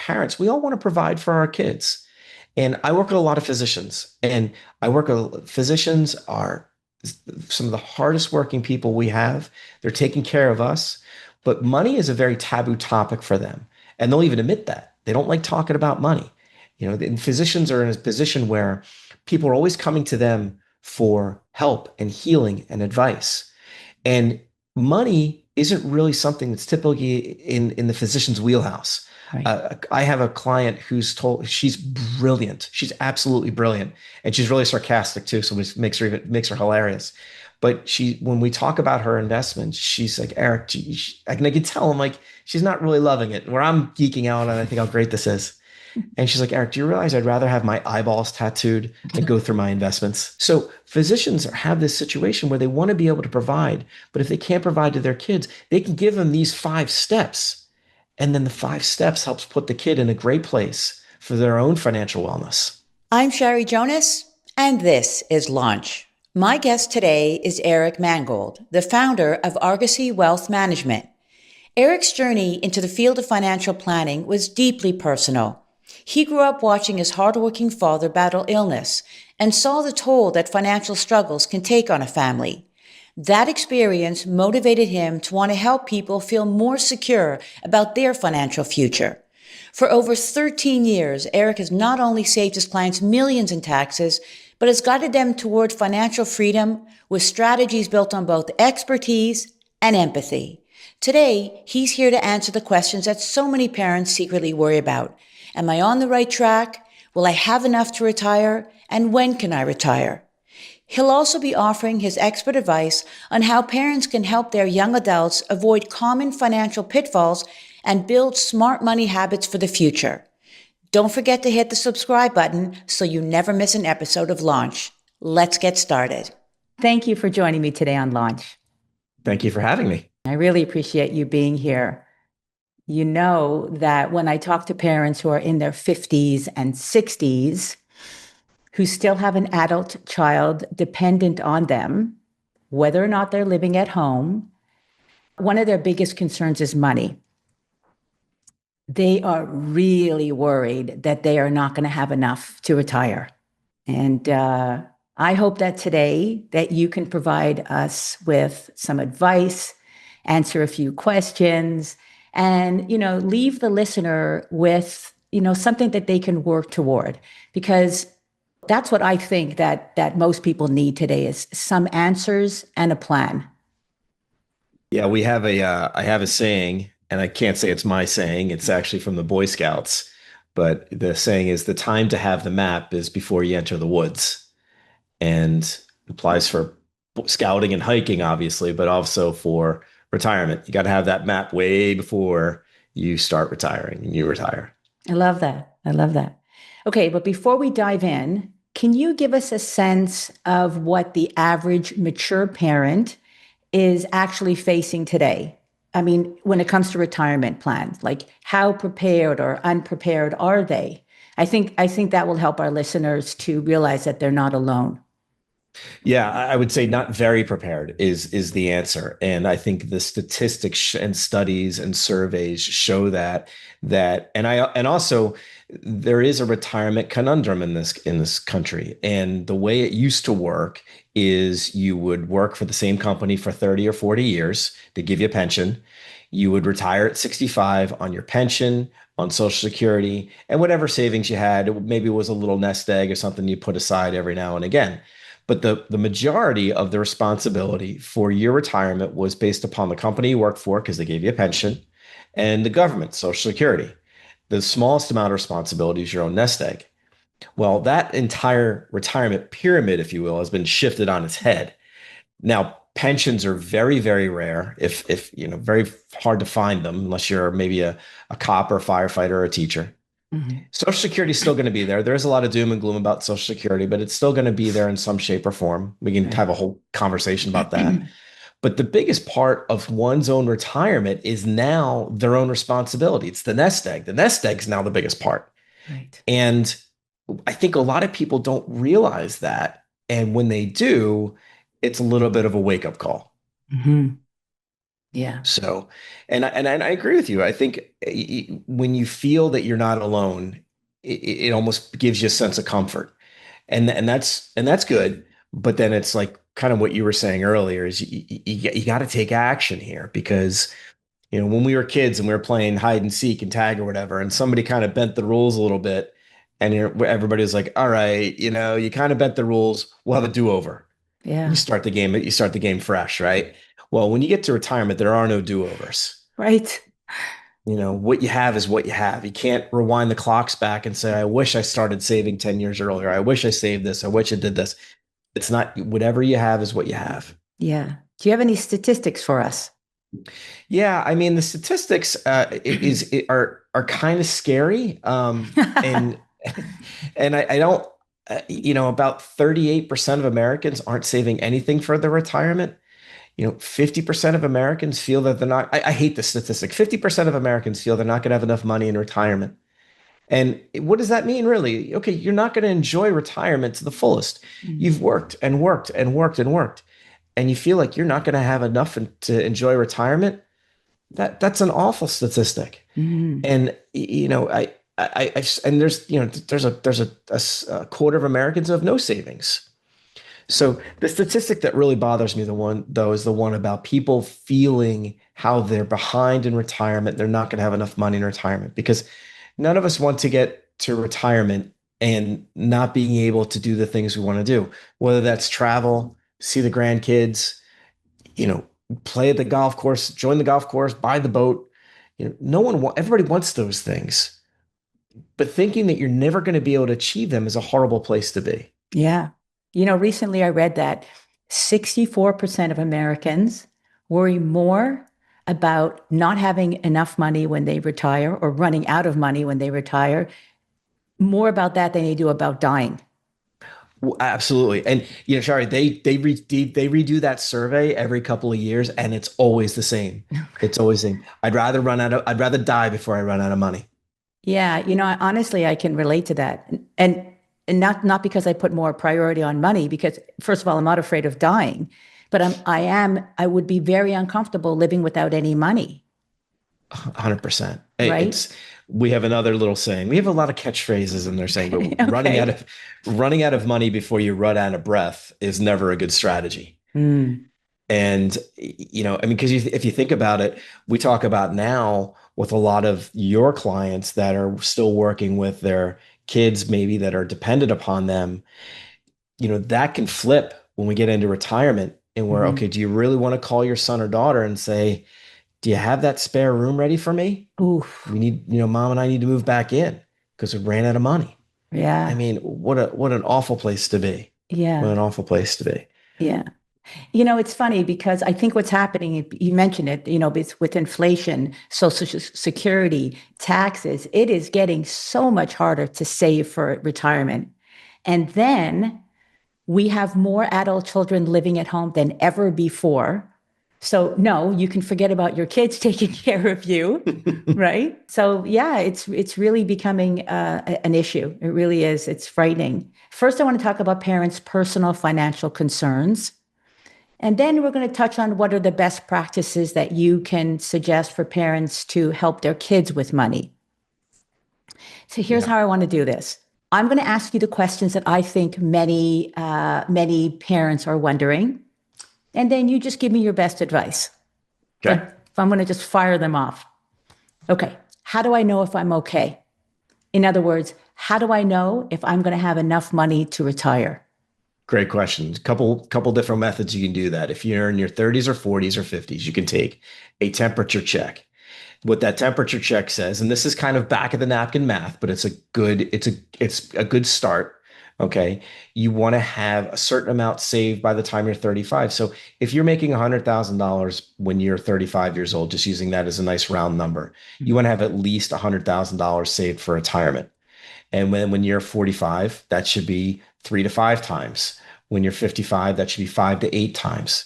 parents, we all want to provide for our kids. And I work with a lot of physicians, and physicians are some of the hardest working people we have. They're taking care of us, but money is a very taboo topic for them. And they'll even admit that. They don't like talking about money. And physicians are in a position where people are always coming to them for help and healing and advice. And money isn't really something that's typically in the physician's wheelhouse. Right. I have a client who's told she's brilliant. She's absolutely brilliant, and she's really sarcastic too. So it makes her hilarious. But when we talk about her investments, she's like, Eric, I can tell him like she's not really loving it. Where I'm geeking out, and I think how great this is. And she's like, Eric, do you realize I'd rather have my eyeballs tattooed than go through my investments? So physicians have this situation where they want to be able to provide, but if they can't provide to their kids, they can give them these 5 steps. And then the 5 steps helps put the kid in a great place for their own financial wellness. I'm Sherry Jonas, and this is Launch. My guest today is Eric Mangold, the founder of Argosy Wealth Management. Eric's journey into the field of financial planning was deeply personal. He grew up watching his hardworking father battle illness and saw the toll that financial struggles can take on a family. That experience motivated him to want to help people feel more secure about their financial future. For over 13 years, Eric has not only saved his clients millions in taxes, but has guided them toward financial freedom with strategies built on both expertise and empathy. Today, he's here to answer the questions that so many parents secretly worry about. Am I on the right track? Will I have enough to retire? And when can I retire? He'll also be offering his expert advice on how parents can help their young adults avoid common financial pitfalls and build smart money habits for the future. Don't forget to hit the subscribe button so you never miss an episode of Launch. Let's get started. Thank you for joining me today on Launch. Thank you for having me. I really appreciate you being here. You know that when I talk to parents who are in their 50s and 60s, who still have an adult child dependent on them, whether or not they're living at home, one of their biggest concerns is money. They are really worried that they are not going to have enough to retire. And I hope that today that you can provide us with some advice, answer a few questions, and, leave the listener with, something that they can work toward, because that's what I think that most people need today is some answers and a plan. Yeah, I have a saying, and I can't say it's my saying. It's actually from the Boy Scouts, but the saying is the time to have the map is before you enter the woods, and applies for scouting and hiking, obviously, but also for retirement. You got to have that map way before you start retiring and you retire. I love that. I love that. Okay, but before we dive in, can you give us a sense of what the average mature parent is actually facing today? I mean, when it comes to retirement plans, like how prepared or unprepared are they? I think that will help our listeners to realize that they're not alone. Yeah, I would say not very prepared is the answer. And I think the statistics and studies and surveys show and also there is a retirement conundrum in this country. And the way it used to work is you would work for the same company for 30 or 40 years to give you a pension. You would retire at 65 on your pension, on Social Security, and whatever savings you had. Maybe it was a little nest egg or something you put aside every now and again. But the majority of the responsibility for your retirement was based upon the company you worked for, because they gave you a pension, and the government, Social Security. The smallest amount of responsibility is your own nest egg. Well, that entire retirement pyramid, if you will, has been shifted on its head. Now, pensions are very, very rare, if very hard to find them, unless you're maybe a cop or a firefighter or a teacher. Mm-hmm. Social Security is still going to be there. There's a lot of doom and gloom about Social Security, but it's still going to be there in some shape or form. We can have a whole conversation about that. But the biggest part of one's own retirement is now their own responsibility. It's the nest egg. The nest egg is now the biggest part. Right. And I think a lot of people don't realize that. And when they do, it's a little bit of a wake-up call. Mm-hmm. Yeah. So, and I agree with you. I think when you feel that you're not alone, it almost gives you a sense of comfort, and that's good. But then it's like kind of what you were saying earlier is you got to take action here because when we were kids and we were playing hide and seek and tag or whatever, and somebody kind of bent the rules a little bit, and everybody was like, "All right, you kind of bent the rules. We'll have a do-over." You Yeah. start the game. You start the game fresh, right? Well, when you get to retirement, there are no do-overs. Right. What you have is what you have. You can't rewind the clocks back and say, I wish I started saving 10 years earlier. I wish I saved this. I wish I did this. It's not, whatever you have is what you have. Yeah. Do you have any statistics for us? Yeah, I mean the statistics are kind of scary, and and I don't, about 38% of Americans aren't saving anything for their retirement. 50% of Americans feel that they're not. I hate this statistic. 50% of Americans feel they're not going to have enough money in retirement. And what does that mean, really? Okay, you're not going to enjoy retirement to the fullest. Mm. You've worked and worked and worked and worked, and you feel like you're not going to have enough to enjoy retirement. That's an awful statistic. Mhm. And and there's a quarter of Americans who have no savings. So the statistic that really bothers me, the one though, is the one about people feeling how they're behind in retirement. They're not going to have enough money in retirement because none of us want to get to retirement and not being able to do the things we want to do, whether that's travel, see the grandkids, you know, play at the golf course, join the golf course, buy the boat. Everybody wants those things, but thinking that you're never going to be able to achieve them is a horrible place to be. Yeah. Recently I read that 64% of Americans worry more about not having enough money when they retire or running out of money when they retire, more about that than they do about dying. Well, absolutely. And Shari, they redo that survey every couple of years and it's always the same. It's always the same. I'd rather die before I run out of money. Yeah, honestly, I can relate to that. And not because I put more priority on money, because first of all, I'm not afraid of dying, but I would be very uncomfortable living without any money, 100%. right? We have another little saying. We have a lot of catchphrases in there saying, but Okay. running out of money before you run out of breath is never a good strategy. Mm. And I mean, because if you think about it, we talk about now with a lot of your clients that are still working with their kids, maybe that are dependent upon them, that can flip when we get into retirement and we're Hmm. okay, do you really want to call your son or daughter and say, do you have that spare room ready for me? Oof. We need, mom and I need to move back in because we ran out of money. I Yeah. mean, what an awful place to be. What Yeah. an awful place to be. Yeah. It's funny because I think what's happening, you mentioned it, with inflation, social security, taxes, it is getting so much harder to save for retirement. And then we have more adult children living at home than ever before. So no, you can forget about your kids taking care of you, right? So yeah, it's really becoming an issue. It really is. It's frightening. First, I want to talk about parents' personal financial concerns. And then we're going to touch on what are the best practices that you can suggest for parents to help their kids with money. So here's Yeah. how I want to do this. I'm going to ask you the questions that I think many parents are wondering, and then you just give me your best advice. Okay. If I'm going to just fire them off. Okay. How do I know if I'm okay? In other words, how do I know if I'm going to have enough money to retire? Great question. Couple different methods you can do that. If you're in your 30s or 40s or 50s, you can take a temperature check. What that temperature check says, and this is kind of back of the napkin math, but it's a good start. Okay. You want to have a certain amount saved by the time you're 35. So if you're making $100,000 when you're 35 years old, just using that as a nice round number, you want to have at least $100,000 saved for retirement. And when you're 45, that should be 3 to 5 times. When you're 55, that should be 5 to 8 times.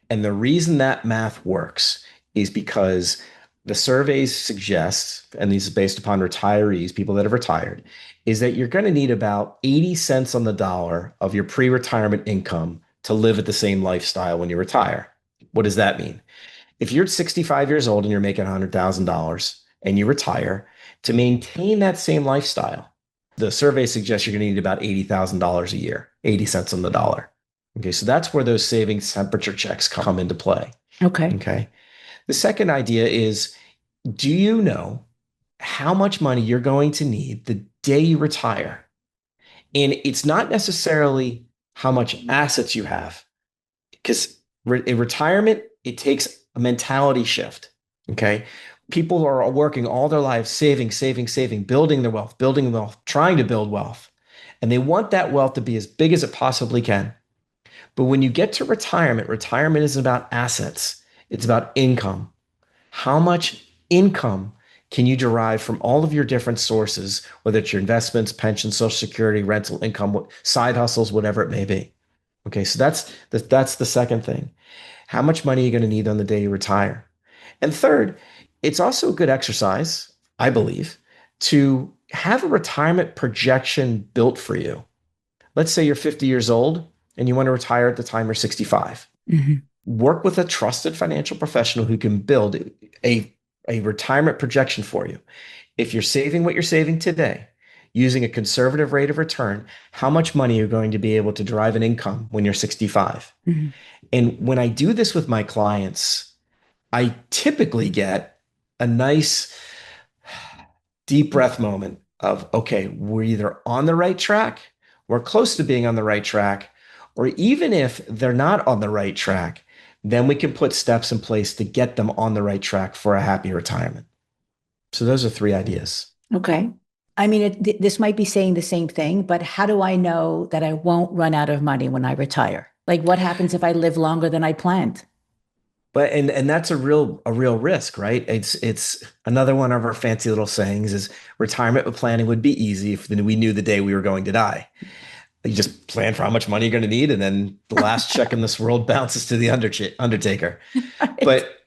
And the reason that math works is because the surveys suggest, and these is based upon retirees, people that have retired, is that you're going to need about 80 cents on the dollar of your pre-retirement income to live at the same lifestyle when you retire. What does that mean? If you're 65 years old and you're making $100,000 and you retire, to maintain that same lifestyle, the survey suggests you're going to need about $80,000 a year, 80 cents on the dollar. Okay, so that's where those savings temperature checks come into play. Okay. Okay. The second idea is, do you know how much money you're going to need the day you retire? And it's not necessarily how much assets you have, because in retirement, it takes a mentality shift. Okay. People are working all their lives, saving, saving, saving, building wealth, trying to build wealth. And they want that wealth to be as big as it possibly can. But when you get to retirement, retirement isn't about assets, it's about income. How much income can you derive from all of your different sources, whether it's your investments, pensions, social security, rental income, side hustles, whatever it may be? Okay, so that's the second thing. How much money are you going to need on the day you retire? And third, it's also a good exercise, I believe, to have a retirement projection built for you. Let's say you're 50 years old and you want to retire at the time you're 65. Hmm. Work with a trusted financial professional who can build a, a retirement projection for you. If you're saving what you're saving today, using a conservative rate of return, how much money are you going to be able to derive an income when you're 65? Hmm. And when I do this with my clients, I typically get a nice deep breath moment of, okay, we're either on the right track, we're close to being on the right track, or even if they're not on the right track, then we can put steps in place to get them on the right track for a happy retirement. So those are three ideas. Okay. I mean, this might be saying the same thing, but how do I know that I won't run out of money when I retire? Like, what happens if I live longer than I planned? But and that's a real risk, right? It's another one of our fancy little sayings is retirement planning would be easy if we knew the day we were going to die. You just plan for how much money you're going to need, and then the last check in this world bounces to the undertaker. Right. But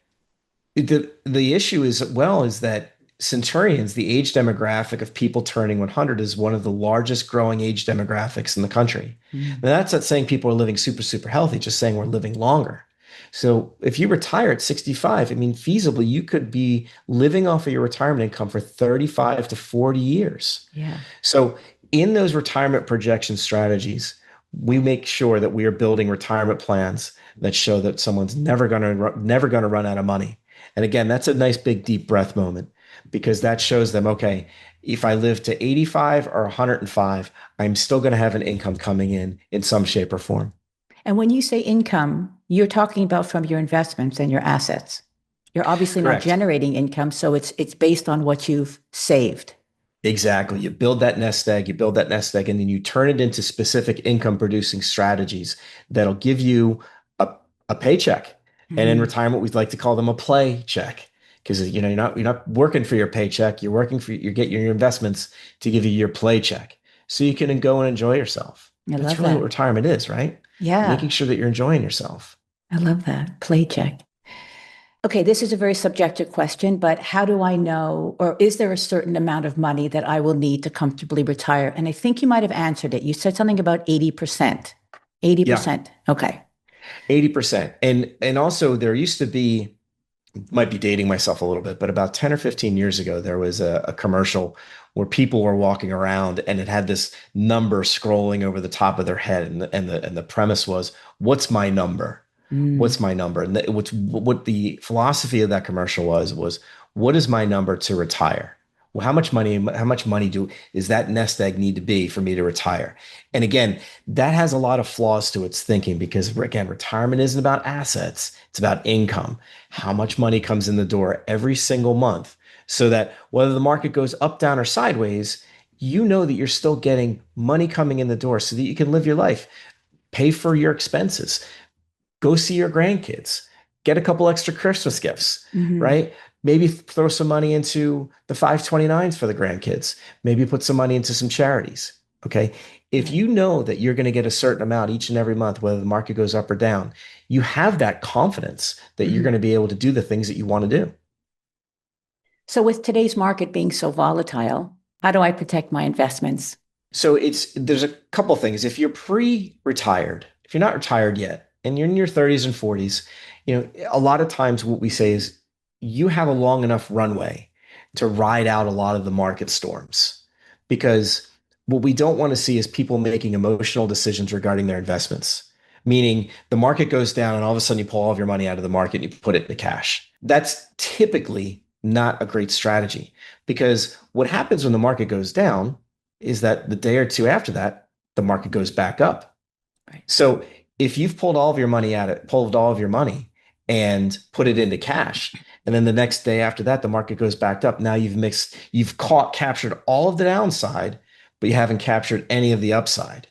the issue is that centurions, the age demographic of people turning 100, is one of the largest growing age demographics in the country. Mm. Now, that's not saying people are living super, super healthy, just saying we're living longer. So if you retire at 65, I mean, feasibly, you could be living off of your retirement income for 35 to 40 years. Yeah. So in those retirement projection strategies, we make sure that we are building retirement plans that show that someone's never going to run out of money. And again, that's a nice big deep breath moment because that shows them, okay, if I live to 85 or 105, I'm still going to have an income coming in some shape or form. And when you say income, you're talking about from your investments and your assets. You're obviously not Correct. generating income, so it's based on what you've saved. Exactly. You build that nest egg, and then you turn it into specific income producing strategies that'll give you a, a paycheck. And in Mhm. retirement, we'd like to call them a play check because you're not working for your paycheck. You get your investments to give you your play check. So you can go and enjoy yourself. I That's love really what that. retirement is, right? Yeah, Making sure that you're enjoying yourself. I love that. Play check. Okay, this is a very subjective question, but how do I know, or is there a certain amount of money that I will need to comfortably retire? And I think you might have answered it. You said something about 80%. Yeah, 80%. Okay. 80%. And also there used to be, might be dating myself a little bit, but about 10 or 15 years ago, there was a commercial where people were walking around and it had this number scrolling over the top of their head. And the premise was, what's my number? Mm. What's my number? And what the philosophy of that commercial was, what is my number to retire? Well, how much money is that nest egg need to be for me to retire? And again, that has a lot of flaws to its thinking because again, retirement isn't about assets, it's about income. How much money comes in the door every single month so that whether the market goes up, down, or sideways, you know that you're still getting money coming in the door so that you can live your life, pay for your expenses, go see your grandkids, get a couple extra Christmas gifts, Hmm. right? Maybe throw some money into the 529s for the grandkids. Maybe put some money into some charities. Okay. If Right. you know that you're going to get a certain amount each and every month, whether the market goes up or down, you have that confidence that you're Hmm. going to be able to do the things that you want to do. So, with today's market being so volatile, how do I protect my investments? So there's a couple things. If you're pre-retired, if you're not retired yet, and you're in your 30s and 40s, A lot of times what we say is you have a long enough runway to ride out a lot of the market storms because what we don't want to see is people making emotional decisions regarding their investments. Meaning the market goes down and all of a sudden you pull all of your money out of the market and you put it into cash. That's typically not a great strategy because what happens when the market goes down is that the day or two after that, the market goes back up. Right. So if you've pulled all of your money and put it into cash, and then the next day after that, the market goes back up. Now you've captured all of the downside, but you haven't captured any of the upside.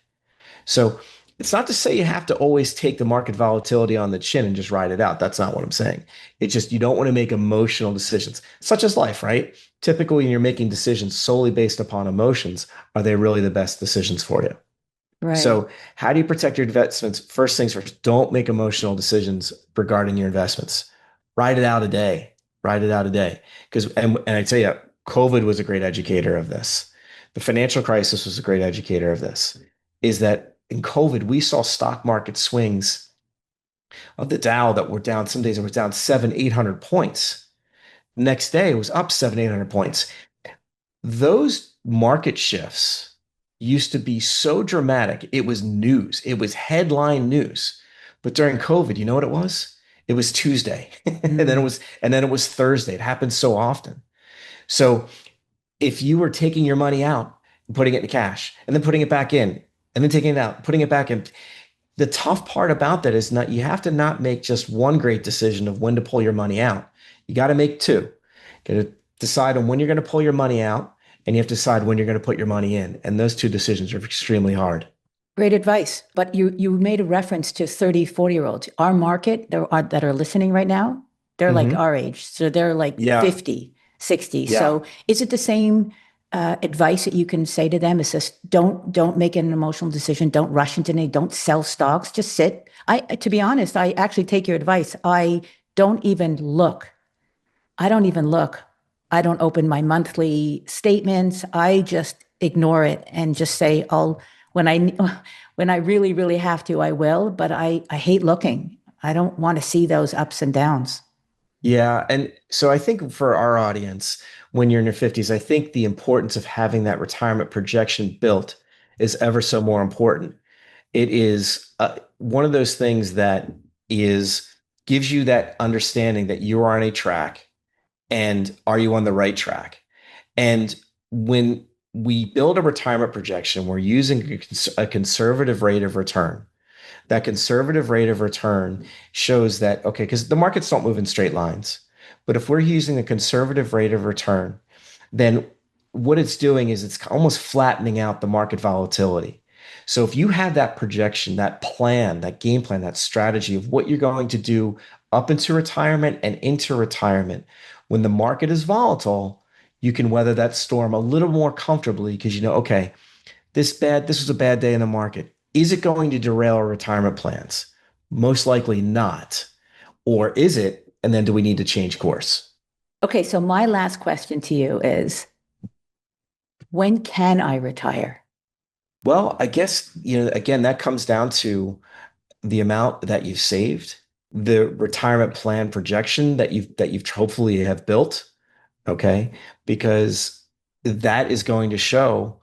So it's not to say you have to always take the market volatility on the chin and just ride it out. That's not what I'm saying. It's just you don't want to make emotional decisions, such as life, right? Typically, when you're making decisions solely based upon emotions, are they really the best decisions for you? Right. So, how do you protect your investments? First things first, don't make emotional decisions regarding your investments. Write it out a day. Write it out a day. And I tell you, COVID was a great educator of this. The financial crisis was a great educator of this. Is that in COVID, we saw stock market swings of the Dow that were down. Some days it was down 800 points. Next day it was up 800 points. Those market shifts used to be so dramatic. It was news. It was headline news. But during COVID, you know what it was? It was Tuesday. Mm. And then it was Thursday. It happens so often. So if you were taking your money out and putting it in cash and then putting it back in and then taking it out, putting it back in, the tough part about that is not you have to not make just one great decision of when to pull your money out. You got to make two. You got to decide on when you're going to pull your money out, and you have to decide when you're going to put your money in. And those two decisions are extremely hard. Great advice. But you made a reference to 30, 40-year-olds. Our market that are listening right now, they're like Hmm. our age. So they're like Yeah. 50, 60. Yeah. So is it the same advice that you can say to them? Is this don't make an emotional decision. Don't rush into anything. Don't sell stocks. Just sit. To be honest, I actually take your advice. Don't even look. I don't even look. I don't open my monthly statements. I just ignore it and just say, "I'll when I when I really really have to, I will." But I hate looking. I don't want to see those ups and downs. Yeah. And so I think for our audience, when you're in your 50s, I think the importance of having that retirement projection built is ever so more important. It is one of those things that is gives you that understanding that you are on a track and are you on the right track? And when we build a retirement projection, we're using a conservative rate of return. That conservative rate of return shows that, okay, because the markets don't move in straight lines. But if we're using a conservative rate of return, then what it's doing is it's almost flattening out the market volatility. So if you have that projection, that plan, that game plan, that strategy of what you're going to do up into retirement and into retirement, when the market is volatile, you can weather that storm a little more comfortably because you know, okay, this was a bad day in the market. Is it going to derail our retirement plans? Most likely not. Or is it? And then do we need to change course? Okay, so my last question to you is, when can I retire? Well, I guess, again, that comes down to the amount that you've saved, the retirement plan projection that you've hopefully have built, okay? Because that is going to show,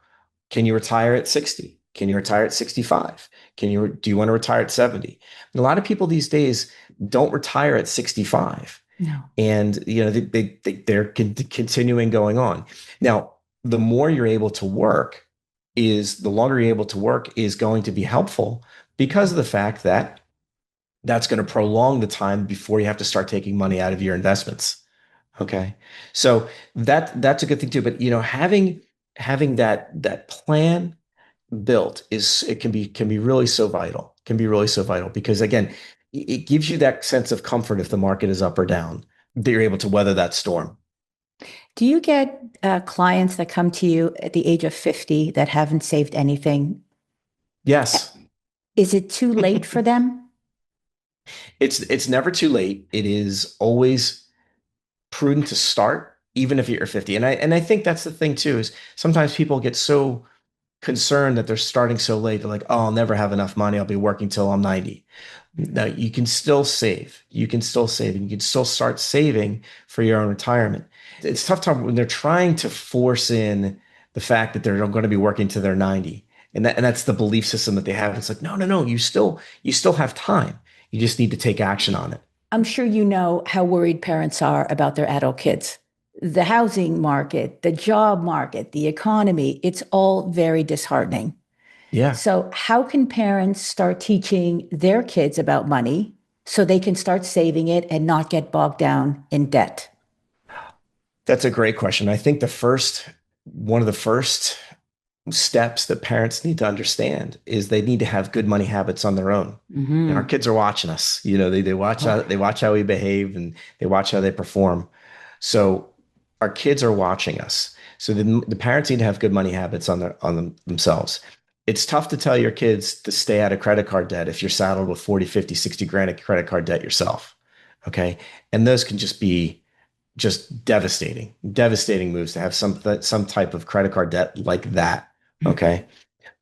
can you retire at 60? Can you retire at 65? Do you want to retire at 70? And a lot of people these days don't retire at 65. No. And they're continuing going on. Now, the more you're able to work the longer you're able to work is going to be helpful because of the fact that that's going to prolong the time before you have to start taking money out of your investments. Okay. So that's a good thing too. But having that plan built it can be really so vital. Can be really so vital because again, it gives you that sense of comfort if the market is up or down, that you're able to weather that storm. Do you get clients that come to you at the age of 50 that haven't saved anything? Yes. Is it too late for them? It's never too late. It is always prudent to start, even if you're 50. And I think that's the thing too, is sometimes people get so concerned that they're starting so late. They're like, oh, I'll never have enough money. I'll be working till I'm 90. No, you can still save. You can still save, and you can still start saving for your own retirement. It's tough time when they're trying to force in the fact that they're going to be working till they're 90. And that's the belief system that they have. It's like, no, no, no, you still have time. You just need to take action on it. I'm sure you know how worried parents are about their adult kids. The housing market, the job market, the economy, it's all very disheartening. Yeah. So, how can parents start teaching their kids about money so they can start saving it and not get bogged down in debt? That's a great question. I think one of the first steps that parents need to understand is they need to have good money habits on their own. And our Hmm. kids are watching us. They watch how we behave, and they watch how they perform. So our kids are watching us. So the parents need to have good money habits themselves. It's tough to tell your kids to stay out of credit card debt if you're saddled with 40, 50, 60 grand of credit card debt yourself. Okay. And those can just devastating moves to have some type of credit card debt like that. Okay.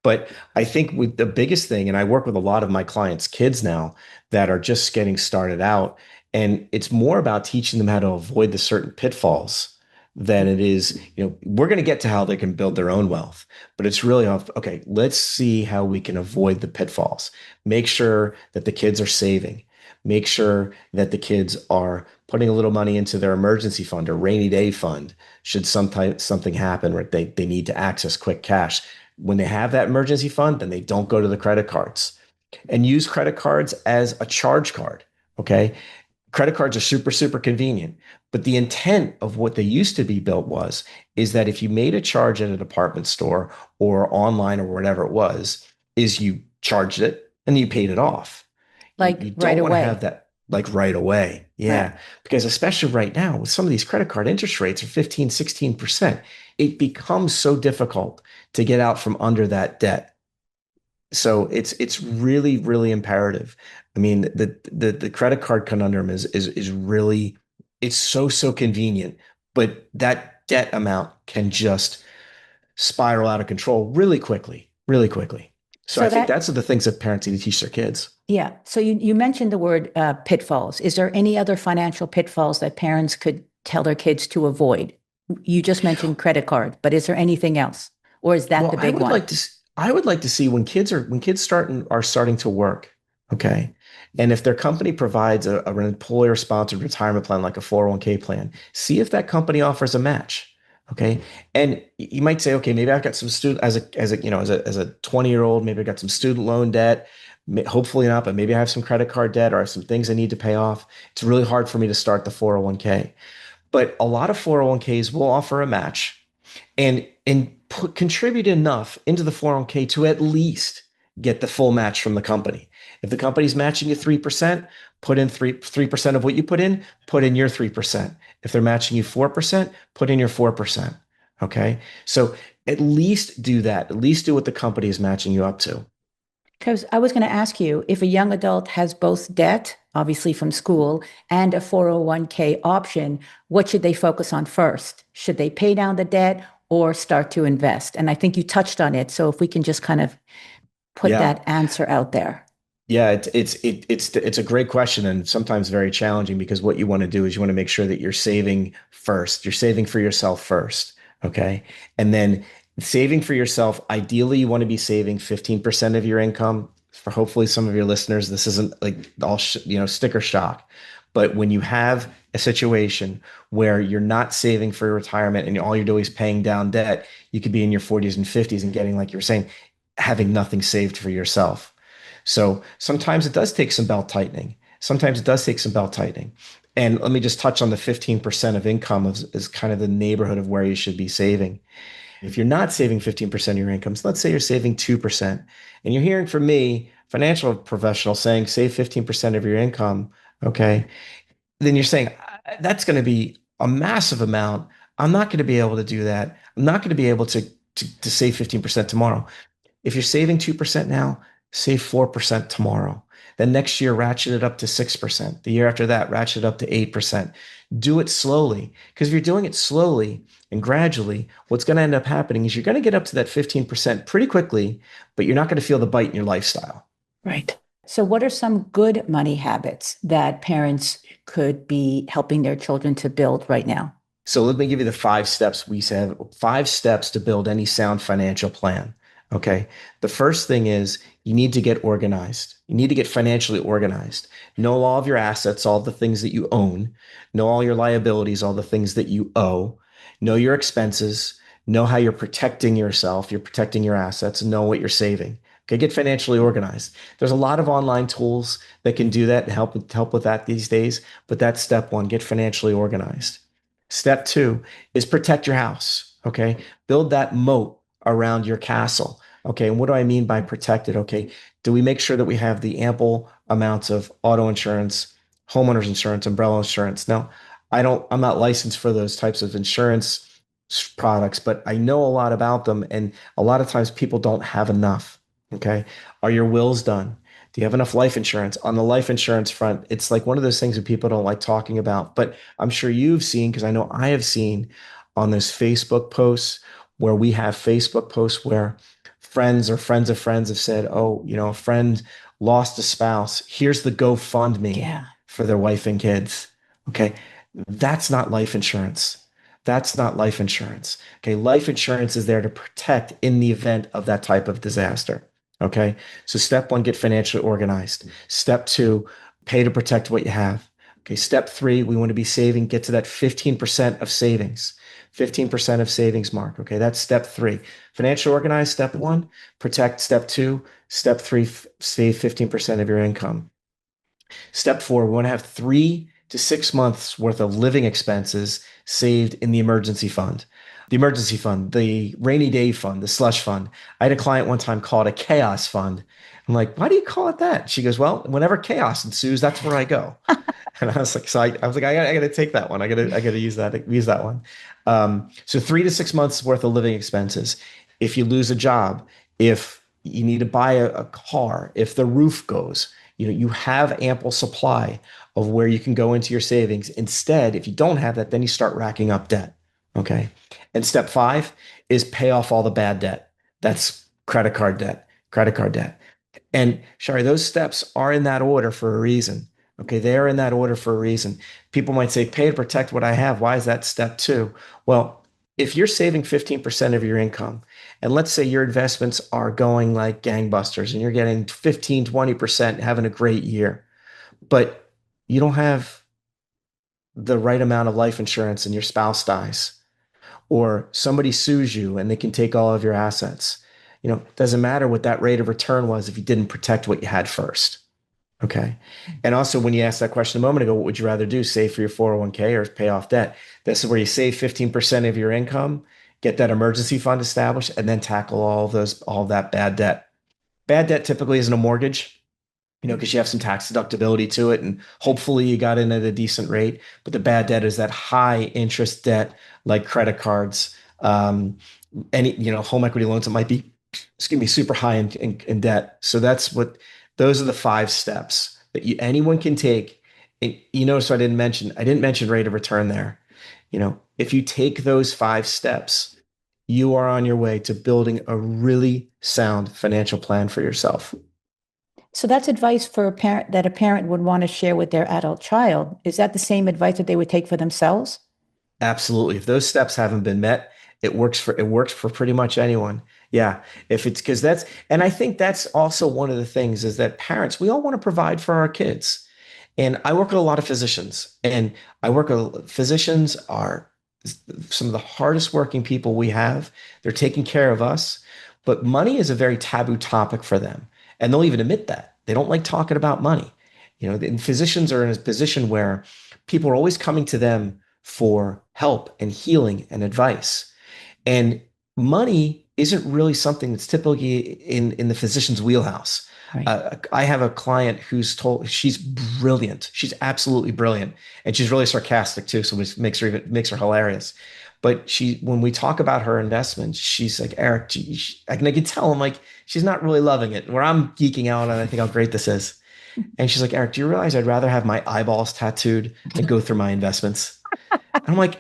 But I think with the biggest thing, and I work with a lot of my clients' kids now that are just getting started out, and it's more about teaching them how to avoid the certain pitfalls than it is, we're going to get to how they can build their own wealth, but it's really okay, let's see how we can avoid the pitfalls. Make sure that the kids are saving. Make sure that the kids are putting a little money into their emergency fund or rainy day fund should something happen where they need to access quick cash. When they have that emergency fund, then they don't go to the credit cards and use credit cards as a charge card. Okay. Credit cards are super, super convenient. But the intent of what they used to be built is that if you made a charge at a department store or online or whatever it was, is you charged it and you paid it off. Like You right don't want to have away. that like right away. Right. Yeah. Because especially right now with some of these credit card interest rates are 15, 16%, it becomes so difficult to get out from under that debt. So it's really, really imperative. I mean, the credit card conundrum is really, it's so convenient, but that debt amount can just spiral out of control really quickly, really quickly. So I So think that that's the things that parents need to teach their kids. Yeah. So you mentioned the word pitfalls. Is there any other financial pitfalls that parents could tell their kids to avoid? You just mentioned credit card, but is there anything else? Or is that Well, the big one? I would like to see when kids are starting to work, okay? And if their company provides an employer sponsored retirement plan like a 401k plan, see if that company offers a match. Okay. And you might say, okay, maybe I've got some student as a 20-year-old, maybe I got some student loan debt. Hopefully not, but maybe I have some credit card debt or some things I need to pay off. It's really hard for me to start the 401k. But a lot of 401ks will offer a match contribute enough into the 401k to at least get the full match from the company. If the company's matching you 3%, put in 3% of what you put in your 3%. If they're matching you 4%, put in your 4%. Okay. So at least do that. At least do what the company is matching you up to. Because I was going to ask you if a young adult has both debt, obviously from school, and a 401k option, what should they focus on first? Should they pay down the debt or start to invest? And I think you touched on it. So if we can just kind of put Yeah. that answer out there. Yeah, it's a great question and sometimes very challenging because what you want to do is you want to make sure that you're saving first. You're saving for yourself first, okay? And then saving for yourself, ideally you want to be saving 15% of your income. For hopefully some of your listeners, this isn't like all sticker shock. But when you have a situation where you're not saving for your retirement and all you're doing is paying down debt, you could be in your 40s and 50s and getting, like you were saying, having nothing saved for yourself. So sometimes it does take some belt tightening. Sometimes it does take some belt tightening. And let me just touch on the 15% of income as kind of the neighborhood of where you should be saving. If you're not saving 15% of your income, so let's say you're saving 2%, and you're hearing from me, financial professional, saying save 15% of your income, okay, then you're saying that's going to be a massive amount. I'm not going to be able to do that. I'm not going to be able to save 15% tomorrow. If you're saving 2% now, save 4% tomorrow. Then next year, ratchet it up to 6%. The year after that, ratchet it up to 8%. Do it slowly. Because if you're doing it slowly and gradually, what's going to end up happening is you're going to get up to that 15% pretty quickly, but you're not going to feel the bite in your lifestyle. Right. So, what are some good money habits that parents could be helping their children to build right now? So let me give you the 5 steps. We said 5 steps to build any sound financial plan. Okay. The first thing is you need to get organized. You need to get financially organized. Know all of your assets, all the things that you own. Know all your liabilities, all the things that you owe. Know your expenses. Know how you're protecting yourself. You're protecting your assets and know what you're saving. Okay. Get financially organized. There's a lot of online tools that can do that and help with that these days. But that's step one. Get financially organized. Step two is protect your house. Okay. Build that moat around your castle. Okay. And what do I mean by protected? Okay. Do we make sure that we have the ample amounts of auto insurance, homeowners insurance, umbrella insurance? Now, I'm not licensed for those types of insurance products, but I know a lot about them. And a lot of times people don't have enough. Okay. Are your wills done? Do you have enough life insurance? On the life insurance front, it's like one of those things that people don't like talking about, but I'm sure you've seen, because I know I have seen on those Facebook posts where we have Facebook posts where friends or friends of friends have said, oh, a friend lost a spouse. Here's the GoFundMe Yeah. for their wife and kids. Okay. That's not life insurance. That's not life insurance. Okay. Life insurance is there to protect in the event of that type of disaster. Okay. So step one, get financially organized. Step two, pay to protect what you have. Okay. Step three, we want to be saving, get to that 15% of savings, 15% of savings mark. Okay. That's step three. Financially organized, step one, protect, step two, step three, save 15% of your income. Step four, we want to have 3 to 6 months worth of living expenses saved in the emergency fund. The emergency fund, the rainy day fund, the slush fund. I had a client one time call it a chaos fund. I'm like, why do you call it that? She goes, well, whenever chaos ensues, that's where I go. And I was like, I got to take that one. I got to use that one. So 3 to 6 months worth of living expenses. If you lose a job, if you need to buy a car, if the roof goes, you have ample supply of where you can go into your savings. Instead, if you don't have that, then you start racking up debt. Okay. And step five is pay off all the bad debt. That's credit card debt. And Shari, those steps are in that order for a reason. Okay. They are in that order for a reason. People might say, pay to protect what I have. Why is that step two? Well, if you're saving 15% of your income, and let's say your investments are going like gangbusters and you're getting 15, 20%, having a great year, but you don't have the right amount of life insurance and your spouse dies, or somebody sues you and they can take all of your assets. It doesn't matter what that rate of return was if you didn't protect what you had first. Okay. And also, when you asked that question a moment ago, what would you rather do? Save for your 401k or pay off debt? This is where you save 15% of your income, get that emergency fund established, and then tackle all that bad debt. Bad debt typically isn't a mortgage, because you have some tax deductibility to it, and hopefully you got in at a decent rate. But the bad debt is that high interest debt, like credit cards, any home equity loans that might be, excuse me, super high in debt. So those are the 5 steps that anyone can take. And so I didn't mention rate of return there. If you take those 5 steps, you are on your way to building a really sound financial plan for yourself. So that's advice for a parent that a parent would want to share with their adult child. Is that the same advice that they would take for themselves? Absolutely. If those steps haven't been met, it works for pretty much anyone. Yeah. If it's because that's and I think that's also one of the things is that parents, we all want to provide for our kids. And I work with a lot of physicians, and physicians are some of the hardest working people we have. They're taking care of us, but money is a very taboo topic for them. And they'll even admit that. They don't like talking about money. And physicians are in a position where people are always coming to them for help and healing and advice. And money isn't really something that's typically in the physician's wheelhouse. Right. I have a client who's told she's brilliant. She's absolutely brilliant, and she's really sarcastic too, so which makes her hilarious. But when we talk about her investments, she's like, Eric, I can tell. I'm like, she's not really loving it. Where I'm geeking out, and I think how great this is. And she's like, Eric, do you realize I'd rather have my eyeballs tattooed than go through my investments? And I'm like,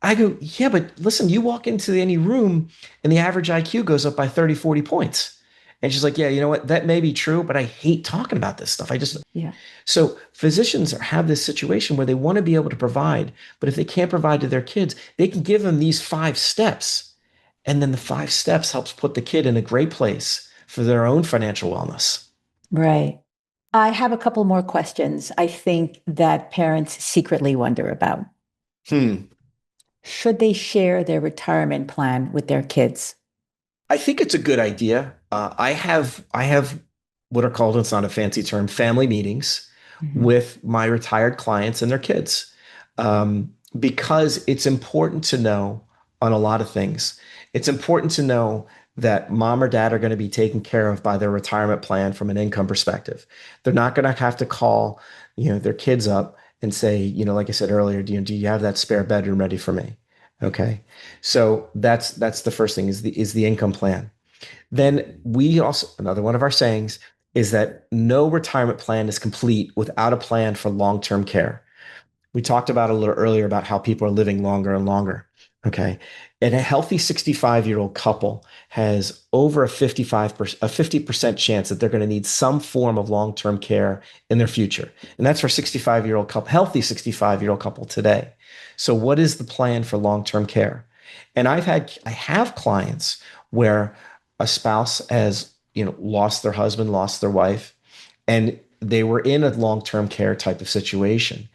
I go, yeah, but listen, you walk into any room and the average IQ goes up by 30, 40 points. And she's like, yeah, you know what? That may be true, but I hate talking about this stuff. I just, Yeah. so physicians have this situation where they want to be able to provide, but if they can't provide to their kids, they can give them these 5 steps. And then the 5 steps helps put the kid in a great place for their own financial wellness. Right. I have a couple more questions I think that parents secretly wonder about. Hmm. Should they share their retirement plan with their kids? I think it's a good idea. I have what are called, it's not a fancy term, family meetings Mhm. with my retired clients and their kids, because it's important to know on a lot of things. It's important to know that mom or dad are going to be taken care of by their retirement plan from an income perspective. They're not going to have to call, their kids up and say, like I said earlier, do you have that spare bedroom ready for me? Okay. So that's the first thing is the income plan. Then we also, another one of our sayings is that no retirement plan is complete without a plan for long-term care. We talked about a little earlier about how people are living longer and longer. Okay. And a healthy 65-year-old couple has over a 55%, a 50% chance that they're going to need some form of long-term care in their future. And that's for 65-year-old couple, healthy 65-year-old couple today. So what is the plan for long-term care? And I have clients where a spouse has, lost their husband, lost their wife, and they were in a long-term care type of situation.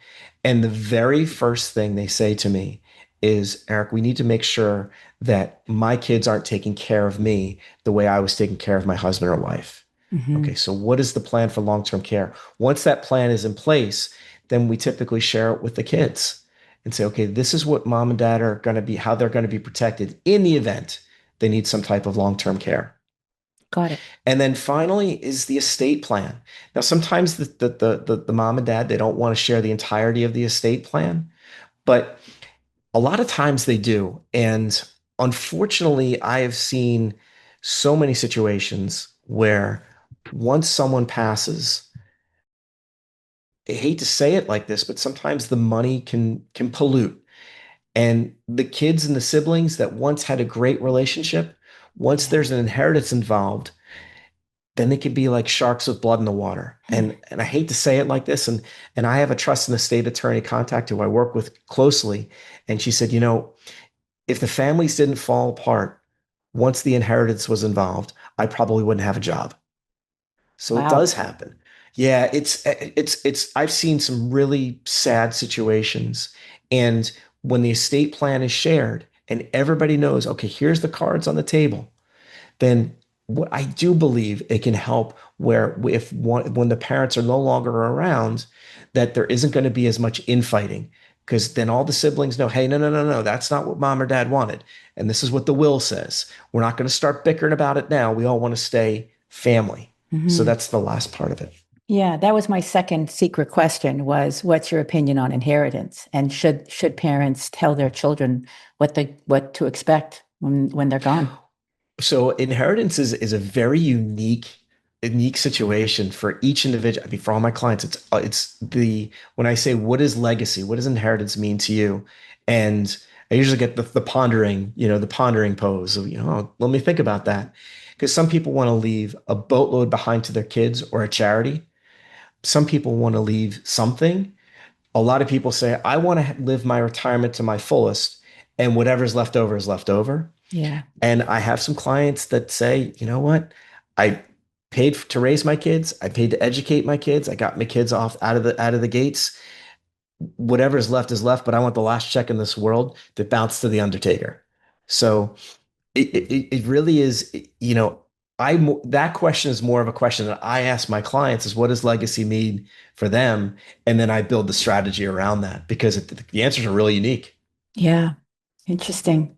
And the very first thing they say to me is, Eric, we need to make sure that my kids aren't taking care of me the way I was taking care of my husband or wife. Okay, Mhm. so what is the plan for long-term care? Once that plan is in place, then we typically share it with the kids and say, okay, this is what mom and dad are going to be, how they're going to be protected in the event they need some type of long-term care. Got it. And then finally is the estate plan. Now, sometimes the mom and dad, they don't want to share the entirety of the estate plan, but a lot of times they do. And unfortunately, I have seen so many situations where once someone passes, I hate to say it like this, but sometimes the money can pollute. And the kids and the siblings that once had a great relationship, once Yeah. there's an inheritance involved, then they could be like sharks with blood in the water. And I hate to say it like this, and I have a trust in the state attorney contact who I work with closely, and she said, if the families didn't fall apart once the inheritance was involved, I probably wouldn't have a job. So it Wow. does happen. Yeah, it's I've seen some really sad situations. And when the estate plan is shared and everybody knows, okay, here's the cards on the table, then what I do believe it can help where if when the parents are no longer around, that there isn't going to be as much infighting because then all the siblings know, hey, no, no, no, no, that's not what mom or dad wanted. And this is what the will says. We're not going to start bickering about it now. We all want to stay family. So Mhm. that's the last part of it. Yeah, that was my second secret question was what's your opinion on inheritance? And should parents tell their children what to expect when they're gone? So inheritance is a very unique situation for each individual. I mean, for all my clients, it's the when I say what is legacy, what does inheritance mean to you? And I usually get the pondering pose of, let me think about that. Because some people want to leave a boatload behind to their kids or a charity. Some people want to leave something. A lot of people say, I want to live my retirement to my fullest, and whatever's left over is left over. Yeah. And I have some clients that say, you know what? I paid to raise my kids. I paid to educate my kids. I got my kids off out of the gates. Whatever's left is left, but I want the last check in this world that bounced to the undertaker. So it really is, that question is more of a question that I ask my clients is what does legacy mean for them? And then I build the strategy around that because the answers are really unique. Yeah. Interesting.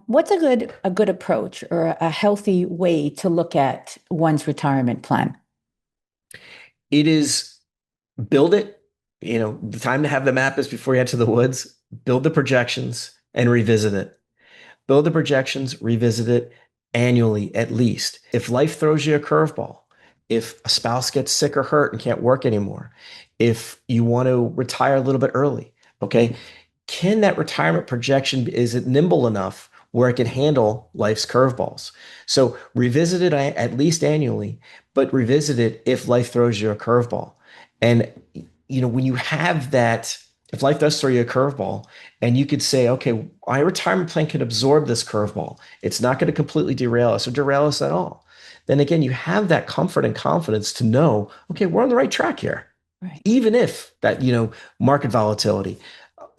What's a good approach or a healthy way to look at one's retirement plan? It is build it. The time to have the map is before you head to the woods. Build the projections and revisit it. Build the projections, revisit it annually at least. If life throws you a curveball, if a spouse gets sick or hurt and can't work anymore, if you want to retire a little bit early, okay, can that retirement projection, is it nimble enough where it can handle life's curveballs? So revisit it at least annually, but revisit it if life throws you a curveball. And when you have that, if life does throw you a curveball, and you could say, okay, my retirement plan can absorb this curveball. It's not going to completely derail us or derail us at all. Then again, you have that comfort and confidence to know, okay, we're on the right track here. Right. Even if that, market volatility,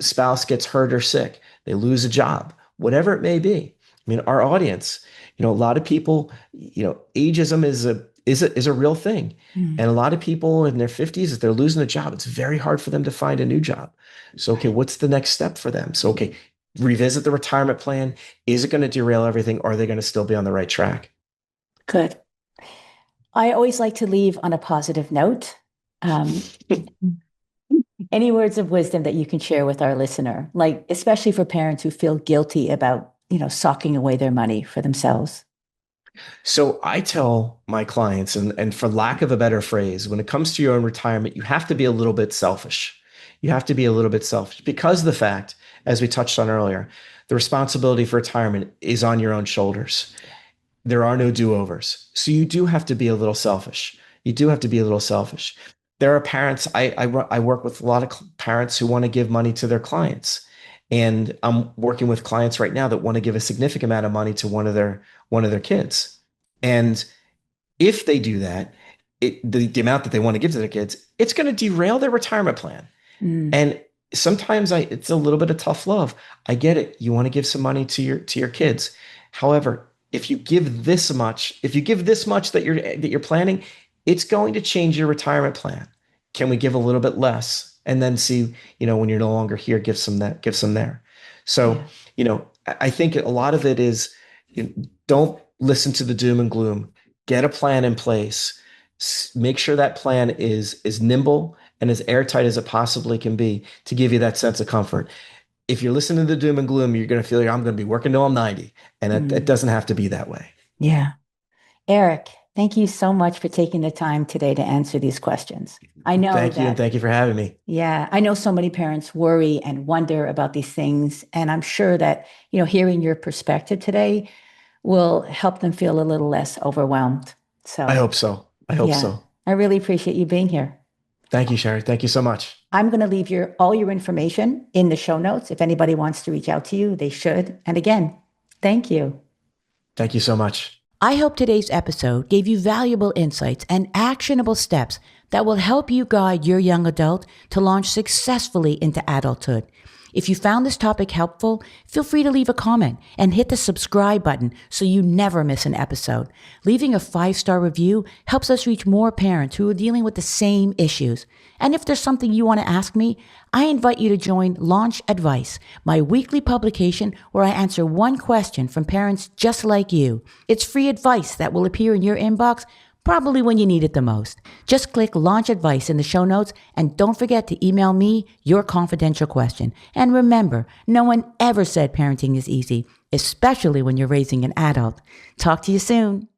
spouse gets hurt or sick, they lose a job, whatever it may be. I mean, our audience, a lot of people, ageism is a real thing. Mm. And a lot of people in their 50s, if they're losing a job, it's very hard for them to find a new job. So, okay, what's the next step for them? So, okay, revisit the retirement plan. Is it going to derail everything, or are they going to still be on the right track? Good. I always like to leave on a positive note. Any words of wisdom that you can share with our listener, like especially for parents who feel guilty about, socking away their money for themselves? So I tell my clients, and for lack of a better phrase, when it comes to your own retirement, you have to be a little bit selfish. You have to be a little bit selfish because of the fact, as we touched on earlier, the responsibility for retirement is on your own shoulders. There are no do-overs. So you do have to be a little selfish. You do have to be a little selfish. There are parents, I work with a lot of parents who want to give money to their clients. And I'm working with clients right now that want to give a significant amount of money to one of their kids. And if they do that, the amount that they want to give to their kids, it's going to derail their retirement plan. Mm. And sometimes it's a little bit of tough love. I get it. You want to give some money to your kids. However, if you give this much that you're planning, it's going to change your retirement plan. Can we give a little bit less? And then see, when you're no longer here, give some there. So, Yeah. I think a lot of it is, don't listen to the doom and gloom. Get a plan in place. Make sure that plan is nimble and as airtight as it possibly can be to give you that sense of comfort. If you're listening to the doom and gloom, you're going to feel like I'm going to be working till I'm 90, and it doesn't have to be that way. Yeah. Eric, thank you so much for taking the time today to answer these questions. I know Thank you, and thank you for having me. Yeah, I know so many parents worry and wonder about these things, and I'm sure that, hearing your perspective today will help them feel a little less overwhelmed. I So, hope so. I hope yeah, so. I really appreciate you being here. Thank you, Sherry. Thank you so much. I'm going to leave all your information in the show notes. If anybody wants to reach out to you, they should. And again, thank you. Thank you so much. I hope today's episode gave you valuable insights and actionable steps that will help you guide your young adult to launch successfully into adulthood. If you found this topic helpful, feel free to leave a comment and hit the subscribe button so you never miss an episode. Leaving a 5-star review helps us reach more parents who are dealing with the same issues. And if there's something you want to ask me, I invite you to join Launch Advice, my weekly publication where I answer one question from parents just like you. It's free advice that will appear in your inbox probably when you need it the most. Just click Launch Advice in the show notes and don't forget to email me your confidential question. And remember, no one ever said parenting is easy, especially when you're raising an adult. Talk to you soon.